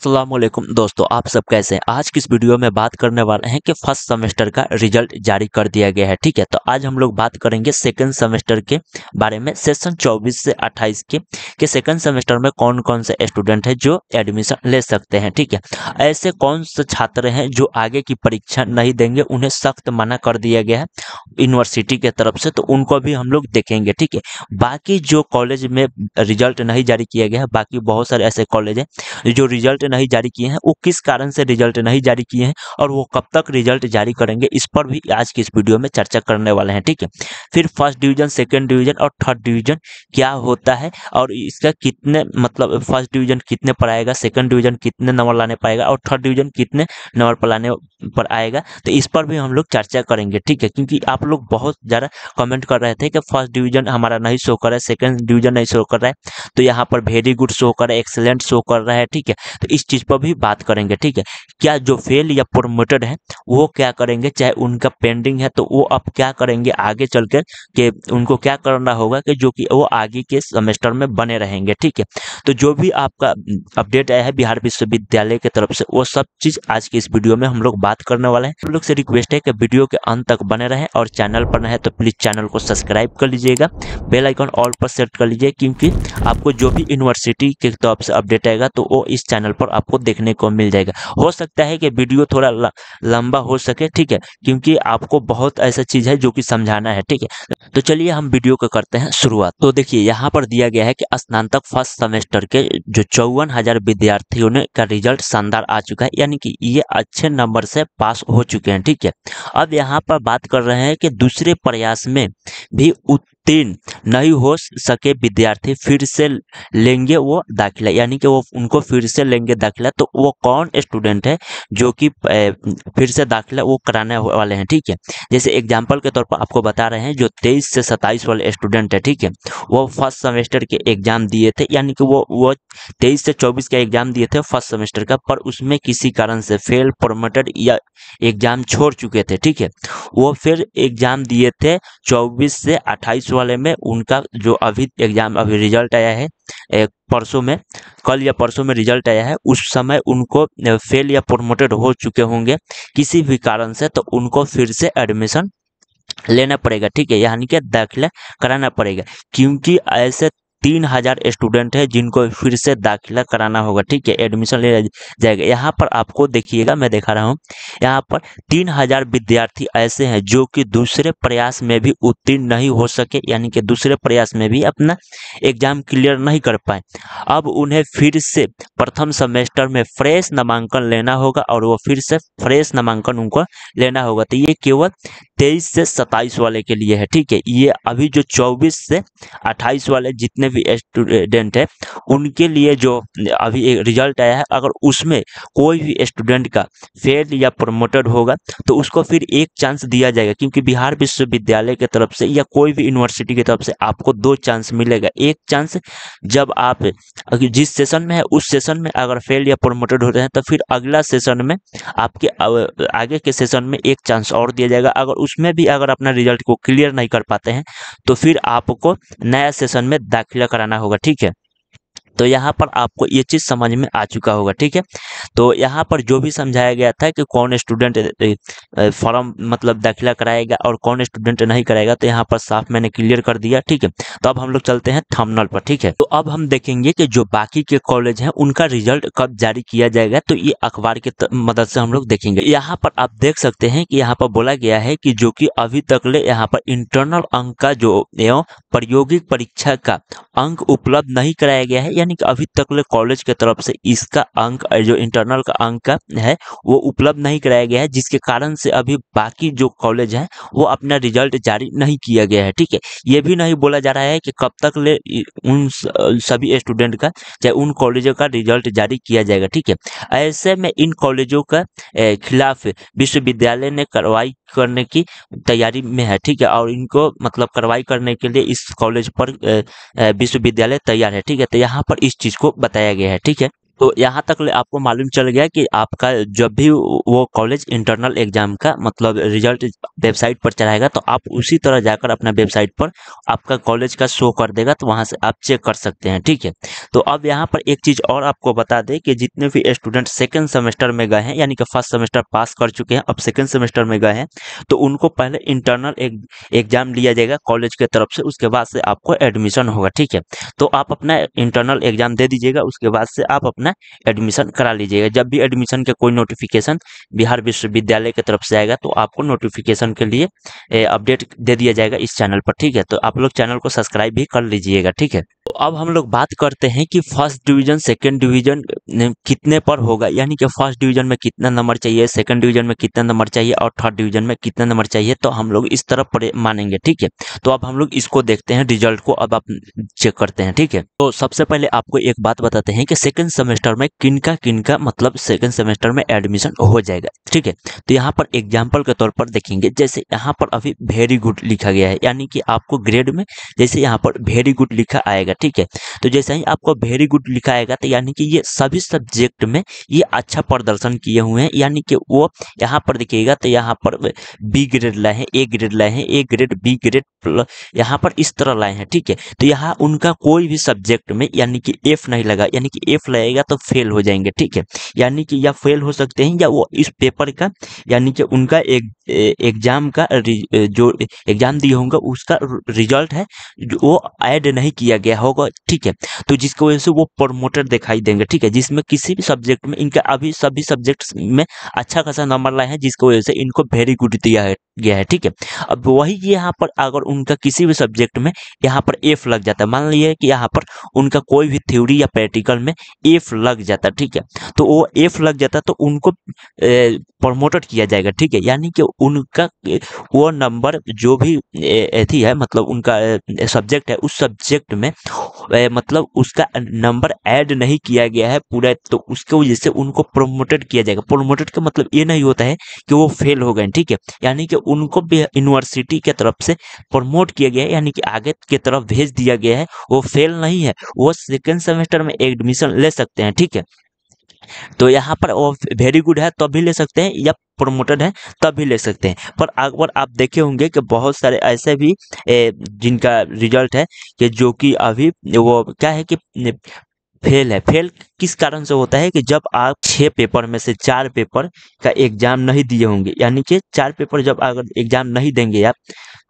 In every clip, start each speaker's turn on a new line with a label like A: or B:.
A: अस्सलामुअलैकुम दोस्तों, आप सब कैसे हैं। आज की इस वीडियो में बात करने वाले हैं कि फर्स्ट सेमेस्टर का रिजल्ट जारी कर दिया गया है। ठीक है, तो आज हम लोग बात करेंगे सेकंड सेमेस्टर के बारे में, सेशन 24 से 28 के कि सेकंड सेमेस्टर में कौन कौन से स्टूडेंट है जो एडमिशन ले सकते हैं। ठीक है, ऐसे कौन से छात्र हैं जो आगे की परीक्षा नहीं देंगे, उन्हें सख्त मना कर दिया गया है यूनिवर्सिटी के तरफ से, तो उनको भी हम लोग देखेंगे। ठीक है, बाकी जो कॉलेज में रिजल्ट नहीं जारी किया गया है, बाकी बहुत सारे ऐसे कॉलेज हैं जो रिजल्ट नहीं जारी किए हैं, वो किस कारण से रिजल्ट नहीं जारी किए हैं और वो कब तक रिजल्ट जारी करेंगे, इस पर भी आज की इस वीडियो में चर्चा करने वाले हैं। ठीक है, फिर फर्स्ट डिवीजन, सेकंड डिवीजन और थर्ड डिवीजन क्या होता है और इसका कितने मतलब फर्स्ट डिवीजन कितने पर आएगा, सेकंड डिवीजन कितने नंबर लाने पाएगा और थर्ड डिवीजन कितने नंबर पर लाने पर आएगा, तो इस पर भी हम लोग चर्चा करेंगे। ठीक है, क्योंकि आप लोग बहुत ज़्यादा कमेंट कर रहे थे कि फर्स्ट डिवीजन हमारा नहीं शो कर रहा है, सेकंड डिवीजन नहीं शो कर रहा है, तो यहाँ पर वेरी गुड शो कर रहा है, एक्सेलेंट शो कर रहा है। ठीक है, तो इस चीज़ पर भी बात करेंगे। ठीक है, क्या जो फेल या प्रोमोटेड है वो क्या करेंगे, चाहे उनका पेंडिंग है तो वो अब क्या करेंगे आगे चलकर, कि उनको क्या करना होगा कि जो कि वो आगे के सेमेस्टर में बने रहेंगे। ठीक है, तो जो भी आपका अपडेट आया है बिहार विश्वविद्यालय की तरफ से, वो सब चीज़ आज की इस वीडियो में हम लोग बात करने वाले हैं। आप लोग से रिक्वेस्ट है कि वीडियो के अंत तक बने रहें और चैनल पर नए हैं तो प्लीज़ चैनल को सब्सक्राइब कर लीजिएगा, बेल आइकन ऑल पर सेट कर लीजिए, क्योंकि आपको जो भी यूनिवर्सिटी की तरफ से अपडेट आएगा तो वो इस चैनल पर आपको देखने को मिल जाएगा। हो सकता है कि वीडियो थोड़ा लंबा हो सके। ठीक है, क्योंकि आपको बहुत ऐसा चीज़ है जो कि समझाना है। ठीक है, तो चलिए हम वीडियो को करते हैं शुरुआत। तो देखिए यहाँ पर दिया गया है कि स्नातक फर्स्ट सेमेस्टर के जो 54,000 विद्यार्थियों ने का रिजल्ट शानदार आ चुका है, यानी कि ये अच्छे नंबर से पास हो चुके हैं। ठीक है, अब यहाँ पर बात कर रहे हैं कि दूसरे प्रयास में भी उत्तीर्ण नहीं हो सके विद्यार्थी फिर से लेंगे वो दाखिला, यानी कि वो उनको फिर से लेंगे दाखिला। तो वो कौन स्टूडेंट है जो कि फिर से दाखिला वो कराने वाले हैं। ठीक है, जैसे एग्जांपल के तौर पर आपको बता रहे हैं, जो 23 से 27 वाले स्टूडेंट है, ठीक है, वो फर्स्ट सेमेस्टर के एग्जाम दिए थे, यानी कि वो 23 से 24 का एग्जाम दिए थे फर्स्ट सेमेस्टर का, पर उसमें किसी कारण से फेल, प्रोमोटेड या एग्जाम छोड़ चुके थे। ठीक है, वो फिर एग्जाम दिए थे 24 से 28 वाले में। उनका जो अभी एग्जाम अभी रिजल्ट आया है परसों में, कल या परसों में रिजल्ट आया है, उस समय उनको फेल या प्रोमोटेड हो चुके होंगे किसी भी कारण से, तो उनको फिर से एडमिशन लेना पड़ेगा। ठीक है, यानी कि दाखिला कराना पड़ेगा, क्योंकि ऐसे 3,000 स्टूडेंट है जिनको फिर से दाखिला कराना होगा। ठीक है, एडमिशन ले जाएगा। यहाँ पर आपको देखिएगा, मैं दिखा रहा हूँ, यहाँ पर 3,000 विद्यार्थी ऐसे हैं जो कि दूसरे प्रयास में भी उत्तीर्ण नहीं हो सके, यानी कि दूसरे प्रयास में भी अपना एग्जाम क्लियर नहीं कर पाए। अब उन्हें फिर से प्रथम सेमेस्टर में फ्रेश नामांकन लेना होगा और वो फिर से फ्रेश नामांकन उनको लेना होगा। तो ये केवल 23 से 27 वाले के लिए है। ठीक है, ये अभी जो 24 से 28 वाले जितने भी स्टूडेंट है उनके लिए जो अभी एक रिजल्ट आया है, अगर उसमें कोई भी स्टूडेंट का फेल या प्रमोटेड होगा तो उसको फिर एक चांस दिया जाएगा, क्योंकि बिहार विश्वविद्यालय की तरफ से या कोई भी यूनिवर्सिटी की तरफ से आपको 2 चांस मिलेगा। एक चांस जब आप जिस सेशन में है उस सेशन में अगर फेल या प्रमोटेड होते हैं तो फिर अगला सेशन में आपके आगे के सेशन में एक चांस और दिया जाएगा। अगर उसमें भी अगर अपना रिजल्ट को क्लियर नहीं कर पाते हैं तो फिर आपको नया सेशन में दाखिला कराना होगा। ठीक है, तो यहाँ पर आपको ये चीज़ समझ में आ चुका होगा। ठीक है, तो यहाँ पर जो भी समझाया गया था कि कौन स्टूडेंट फॉर्म मतलब दाखिला कराएगा और कौन स्टूडेंट नहीं कराएगा, तो यहाँ पर साफ मैंने क्लियर कर दिया। ठीक है, तो अब हम लोग चलते हैं थंबनेल पर। ठीक है, तो अब हम देखेंगे कि जो बाकी के कॉलेज हैं उनका रिजल्ट कब जारी किया जाएगा, तो ये अखबार की मदद से हम लोग देखेंगे। यहाँ पर आप देख सकते हैं कि यहाँ पर बोला गया है कि जो कि अभी तक ले यहाँ पर इंटरनल अंक का जो एवं प्रायोगिक परीक्षा का अंक उपलब्ध नहीं कराया गया है, यानी कि अभी तक कॉलेज के तरफ से इसका अंक जो इंटरनल का अंक का है वो उपलब्ध नहीं कराया गया है, जिसके कारण से अभी बाकी जो कॉलेज हैं वो अपना रिजल्ट जारी नहीं किया गया है। ठीक है, ये भी नहीं बोला जा रहा है कि कब तक ले उन सभी स्टूडेंट का चाहे उन कॉलेजों का रिजल्ट जारी किया जाएगा। ठीक है, ऐसे में इन कॉलेजों का खिलाफ विश्वविद्यालय ने कार्रवाई करने की तैयारी में है। ठीक है, और इनको मतलब कार्रवाई करने के लिए इस कॉलेज पर विश्वविद्यालय तैयार है। ठीक है, तो यहाँ पर इस चीज़ को बताया गया है। ठीक है, तो यहाँ तक आपको मालूम चल गया कि आपका जब भी वो कॉलेज इंटरनल एग्जाम का मतलब रिजल्ट वेबसाइट पर चढ़ाएगा तो आप उसी तरह जाकर अपना वेबसाइट पर आपका कॉलेज का शो कर देगा, तो वहाँ से आप चेक कर सकते हैं। ठीक है, तो अब यहाँ पर एक चीज़ और आपको बता दें कि जितने भी स्टूडेंट सेकेंड सेमेस्टर में गए हैं, यानी कि फर्स्ट सेमेस्टर पास कर चुके हैं, अब सेकेंड सेमेस्टर में गए हैं, तो उनको पहले इंटरनल एग्जाम लिया जाएगा कॉलेज के तरफ से, उसके बाद से आपको एडमिशन होगा। ठीक है, तो आप अपना इंटरनल एग्जाम दे दीजिएगा, उसके बाद से आप अपना एडमिशन करा लीजिएगा। जब भी एडमिशन का कोई नोटिफिकेशन बिहार विश्वविद्यालय की तरफ से आएगा तो आपको नोटिफिकेशन के लिए अपडेट दे दिया जाएगा इस चैनल पर। ठीक है, तो आप लोग चैनल को सब्सक्राइब भी कर लीजिएगा। ठीक है, तो अब हम लोग बात करते हैं कि फर्स्ट डिवीजन सेकंड डिवीजन कितने पर होगा, यानी कि फर्स्ट डिवीजन में कितना नंबर चाहिए, सेकंड डिवीजन में कितना नंबर चाहिए और थर्ड डिवीजन में कितना नंबर चाहिए, तो हम लोग इस तरह मानेंगे। ठीक है, तो अब हम लोग इसको देखते हैं, रिजल्ट को अब आप चेक करते हैं। ठीक है, तो सबसे पहले आपको एक बात बताते हैं कि सेकंड सेमेस्टर में किनका मतलब सेकंड सेमेस्टर में एडमिशन हो जाएगा। ठीक है, तो यहाँ पर एग्जाम्पल के तौर पर देखेंगे, जैसे यहाँ पर अभी वेरी गुड लिखा गया है, यानी कि आपको ग्रेड में जैसे यहाँ पर वेरी गुड लिखा आएगा। ठीक है, तो जैसे ही आपको वेरी गुड लिखा आएगा तो यानी कि ये सभी सब्जेक्ट में ये अच्छा प्रदर्शन किए हुए हैं, यानी कि वो यहाँ पर देखिएगा तो यहाँ पर बी ग्रेड लाए हैं, ए ग्रेड लाए हैं, ए ग्रेड बी ग्रेड यहाँ पर इस तरह लाए हैं। ठीक है, तो यहाँ उनका कोई भी सब्जेक्ट में यानी कि एफ नहीं लगा, यानी कि एफ लगेगा तो फेल हो जाएंगे। ठीक है, यानी कि या फेल हो सकते हैं या वो इस पेपर का यानी कि उनका एग्जाम का जो एग्जाम दिए होंगे उसका रिजल्ट है जो वो ऐड नहीं किया गया होगा। ठीक है, तो जिसकी वजह से वो प्रमोटेड दिखाई देंगे। ठीक है, जिसमें किसी भी सब्जेक्ट में इनका अभी सभी सब्जेक्ट्स में अच्छा खासा नंबर लाए हैं, जिसकी वजह से इनको वेरी गुड दिया गया है। ठीक है, अब वही यहाँ पर अगर उनका किसी भी सब्जेक्ट में यहाँ पर एफ लग जाता है, मान लीजिए कि यहाँ पर उनका कोई भी थ्योरी या प्रैक्टिकल में एफ लग जाता। ठीक है, तो वो एफ लग जाता तो उनको प्रमोटेड किया जाएगा। ठीक है, यानी कि उनका वो नंबर जो भी एथी है मतलब उनका सब्जेक्ट है उस सब्जेक्ट में मतलब उसका नंबर ऐड नहीं किया गया है पूरा, तो उसके वजह से उनको प्रमोटेड किया जाएगा। प्रमोटेड का मतलब ये नहीं होता है कि वो फेल हो गए। ठीक है, यानी कि उनको भी यूनिवर्सिटी के तरफ से प्रमोट किया गया है, यानी कि आगे की तरफ भेज दिया गया है, वो फेल नहीं है, वो सेकेंड सेमेस्टर में एडमिशन ले सकते हैं। ठीक है, तो यहाँ पर वो वेरी गुड है तब भी ले सकते हैं या प्रमोटेड है तब भी ले सकते हैं। पर अगर आप देखे होंगे कि बहुत सारे ऐसे भी जिनका रिजल्ट है कि जो कि अभी वो क्या है कि फेल है। फेल किस कारण से होता है कि जब आप 6 पेपर में से 4 पेपर का एग्जाम नहीं दिए होंगे, यानी कि 4 पेपर जब अगर एग्जाम नहीं देंगे आप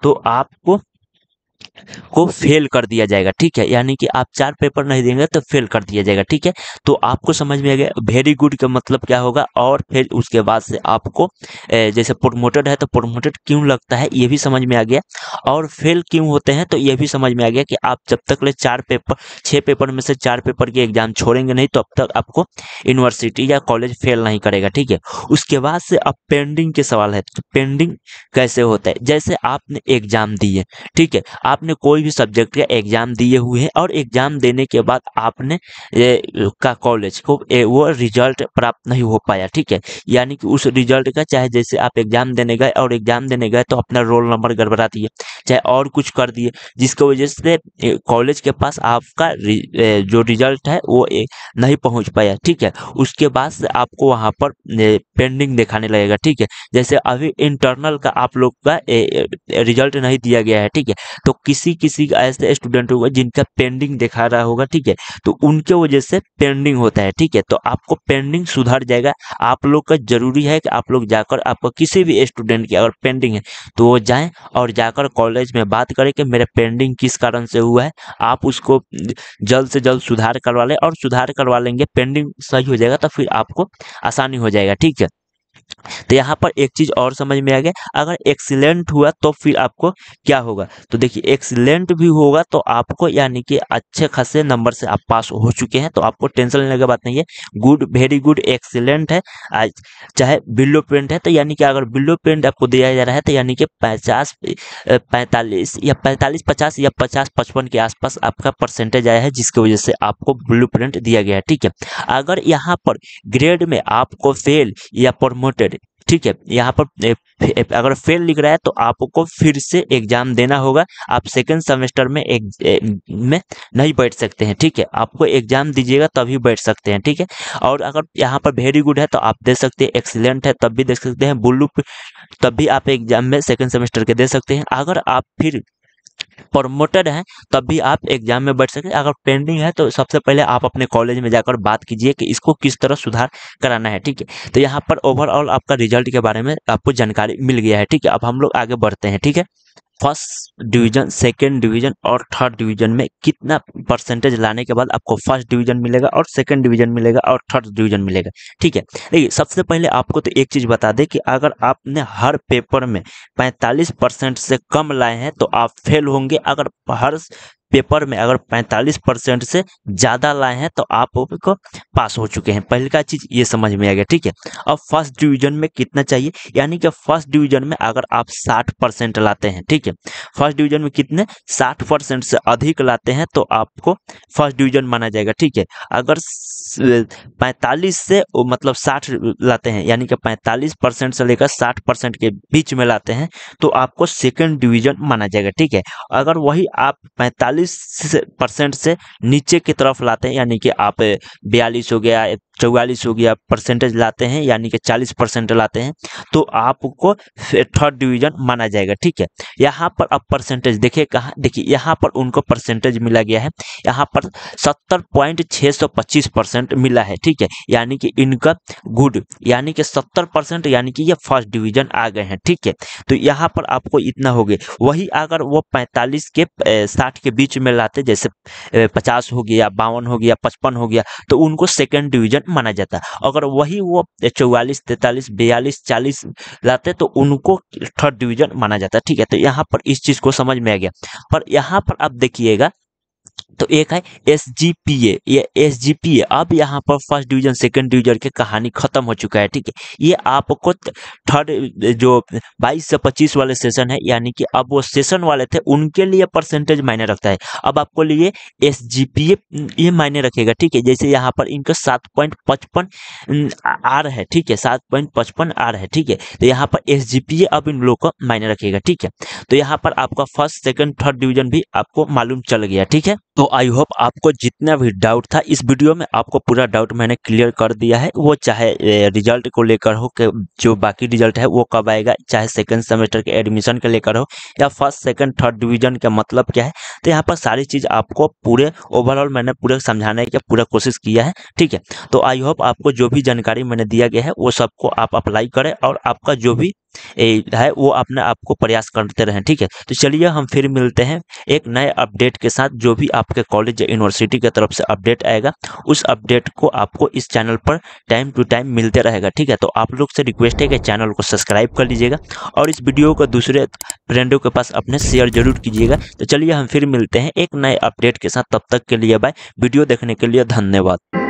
A: तो आपको फेल कर दिया जाएगा। ठीक है, यानी कि आप 4 पेपर नहीं देंगे तो फेल कर दिया जाएगा। ठीक है, तो आपको समझ में आ गया वेरी गुड का मतलब क्या होगा, और फिर उसके बाद से आपको जैसे प्रमोटेड है तो प्रमोटेड क्यों लगता है ये भी समझ में आ गया, और फेल क्यों होते हैं तो ये भी समझ में आ गया कि आप जब तक ले 6 पेपर में से 4 पेपर के एग्जाम छोड़ेंगे नहीं तो अब तक आपको यूनिवर्सिटी या कॉलेज फेल नहीं करेगा। ठीक है, उसके बाद से अब पेंडिंग के सवाल है, तो पेंडिंग कैसे होता है, जैसे आपने एग्जाम दिए, ठीक है, आपने कोई भी सब्जेक्ट का एग्जाम दिए हुए हैं और एग्जाम देने के बाद आपने का कॉलेज को वो रिजल्ट प्राप्त नहीं हो पाया। ठीक है, यानी कि उस रिजल्ट का चाहे जैसे आप एग्जाम देने गए और एग्जाम देने गए तो अपना रोल नंबर गड़बड़ा दिए, चाहे और कुछ कर दिए, जिसकी वजह से कॉलेज के पास आपका जो रिजल्ट है वो नहीं पहुंच पाया। ठीक है, उसके बाद से आपको वहां पर पेंडिंग दिखाने लगेगा। ठीक है, जैसे अभी इंटरनल का आप लोग का रिजल्ट नहीं दिया गया है। ठीक है, तो किसी किसी ऐसे स्टूडेंट होगा जिनका पेंडिंग दिखा रहा होगा। ठीक है, तो उनके वजह से पेंडिंग होता है। ठीक है, तो आपको पेंडिंग सुधर जाएगा। आप लोग का जरूरी है कि आप लोग जाकर आपको किसी भी स्टूडेंट की अगर पेंडिंग है तो वो जाएं और जाकर कॉलेज में बात करें कि मेरा पेंडिंग किस कारण से हुआ है, आप उसको जल्द से जल्द सुधार करवा लें, और सुधार करवा लेंगे पेंडिंग सही हो जाएगा तो फिर आपको आसानी हो जाएगा। ठीक है, तो यहाँ पर एक चीज और समझ में आ गया, अगर एक्सीलेंट हुआ तो फिर आपको क्या होगा, तो देखिए एक्सीलेंट भी होगा तो आपको यानी कि अच्छे खासे नंबर से आप पास हो चुके हैं तो आपको टेंशन लेने की बात नहीं है। गुड, वेरी गुड, एक्सीलेंट है, आज चाहे बिलो प्रिंट है, तो यानी कि अगर बिलो प्रिंट आपको दिया जा रहा है तो यानी कि 45 या 50 या 50-55 के आसपास आपका परसेंटेज आया है, जिसकी वजह से आपको ब्लू प्रिंट दिया गया है। ठीक है, अगर यहाँ पर ग्रेड में आपको फेल या प्रमोटेड, ठीक ठीक है। यहाँ पर अगर फेल लिख रहा है तो आपको फिर से एग्जाम देना होगा। आप सेकेंड सेमेस्टर में में नहीं बैठ सकते हैं, ठीक है। आपको एग्जाम दीजिएगा तभी बैठ सकते हैं, ठीक है। और अगर यहाँ पर वेरी गुड है तो आप दे सकते हैं, एक्सीलेंट है तब भी दे सकते हैं, ब्लू तब भी आप एग्जाम में सेकेंड सेमेस्टर के दे सकते हैं। अगर आप फिर प्रमोटेड हैं तब भी आप एग्जाम में बैठ सकते हैं। अगर पेंडिंग है तो सबसे पहले आप अपने कॉलेज में जाकर बात कीजिए कि इसको किस तरह सुधार कराना है, ठीक है। तो यहाँ पर ओवरऑल आपका रिजल्ट के बारे में आपको जानकारी मिल गया है, ठीक है। अब हम लोग आगे बढ़ते हैं, ठीक है। फर्स्ट डिवीजन, सेकंड डिवीजन और थर्ड डिवीजन में कितना परसेंटेज लाने के बाद आपको फर्स्ट डिवीजन मिलेगा और सेकंड डिवीजन मिलेगा और थर्ड डिवीजन मिलेगा, ठीक है। देखिए सबसे पहले आपको तो एक चीज बता दें कि अगर आपने हर पेपर में 45% से कम लाए हैं तो आप फेल होंगे। अगर हर पेपर में अगर 45% से ज़्यादा लाए हैं तो आपको पास हो चुके हैं। पहले का चीज़ ये समझ में आ गया, ठीक है। अब फर्स्ट डिवीजन में कितना चाहिए, यानी कि फर्स्ट डिवीजन में अगर आप 60% लाते हैं, ठीक है। फर्स्ट डिवीजन में कितने 60% से अधिक लाते हैं तो आपको फर्स्ट डिवीजन माना जाएगा, ठीक है। अगर 45 से मतलब 60 लाते हैं, यानी कि 45% से लेकर 60% के बीच में लाते हैं तो आपको सेकंड डिवीजन माना जाएगा, ठीक है। अगर वही आप 45% से नीचे की तरफ लाते हैं, यानी कि आप 42 हो गया, 44 हो गया परसेंटेज लाते हैं, यानी कि 40% लाते हैं तो आपको थर्ड डिवीजन माना जाएगा, ठीक है। यहाँ पर अब परसेंटेज देखिए कहाँ, देखिए यहाँ पर उनको परसेंटेज मिला गया है, यहाँ पर 70.625% मिला है, ठीक है। यानी कि इनका गुड, यानी कि 70%, यानी कि ये फर्स्ट डिवीजन आ गए हैं, ठीक है। तो यहाँ पर आपको इतना हो गया। वही अगर वो 45 के 60 के बीच में लाते, जैसे 50 हो गया, 52 हो गया, 55 हो गया, तो उनको सेकंड डिवीजन माना जाता। अगर वही वो 44, 43, 42, 40 लाते तो उनको थर्ड डिवीजन माना जाता, ठीक है। तो यहाँ पर इस चीज को समझ में आ गया। पर यहाँ पर आप देखिएगा तो एक है SGPA, ये SGPA अब यहाँ पर फर्स्ट डिवीजन सेकंड डिवीजन की कहानी खत्म हो चुका है, ठीक है। ये आपको थर्ड जो 22 से 25 वाले सेशन है, यानी कि अब वो सेशन वाले थे उनके लिए परसेंटेज मायने रखता है। अब आपको लिए SGPA ये मायने रखेगा, ठीक है। जैसे यहाँ पर इनका 7.55 आर है, ठीक है, 7.55 आर है, ठीक है। तो यहाँ पर SGPA अब इन लोग को मायने रखेगा, ठीक है। तो यहाँ पर आपका फर्स्ट सेकंड थर्ड डिवीजन भी आपको मालूम चल गया, ठीक है। तो आई होप आपको जितना भी डाउट था इस वीडियो में आपको पूरा डाउट मैंने क्लियर कर दिया है। वो चाहे रिजल्ट को लेकर हो कि जो बाकी रिजल्ट है वो कब आएगा, चाहे सेकंड सेमेस्टर के एडमिशन के लेकर हो या फर्स्ट सेकंड थर्ड डिवीजन का मतलब क्या है, तो यहाँ पर सारी चीज़ आपको पूरे ओवरऑल मैंने पूरे समझाने की पूरा कोशिश किया है, ठीक है। तो आई होप आपको जो भी जानकारी मैंने दिया गया है वो सबको आप अप्लाई करें और आपका जो भी है वो अपने आपको प्रयास करते रहें, ठीक है। तो चलिए हम फिर मिलते हैं एक नए अपडेट के साथ। जो भी आपके कॉलेज या यूनिवर्सिटी की तरफ से अपडेट आएगा उस अपडेट को आपको इस चैनल पर टाइम टू टाइम मिलते रहेगा, ठीक है। तो आप लोग से रिक्वेस्ट है कि चैनल को सब्सक्राइब कर लीजिएगा और इस वीडियो को दूसरे फ्रेंडों के पास अपने शेयर जरूर कीजिएगा। तो चलिए हम फिर मिलते हैं एक नए अपडेट के साथ, तब तक के लिए बाय। वीडियो देखने के लिए धन्यवाद।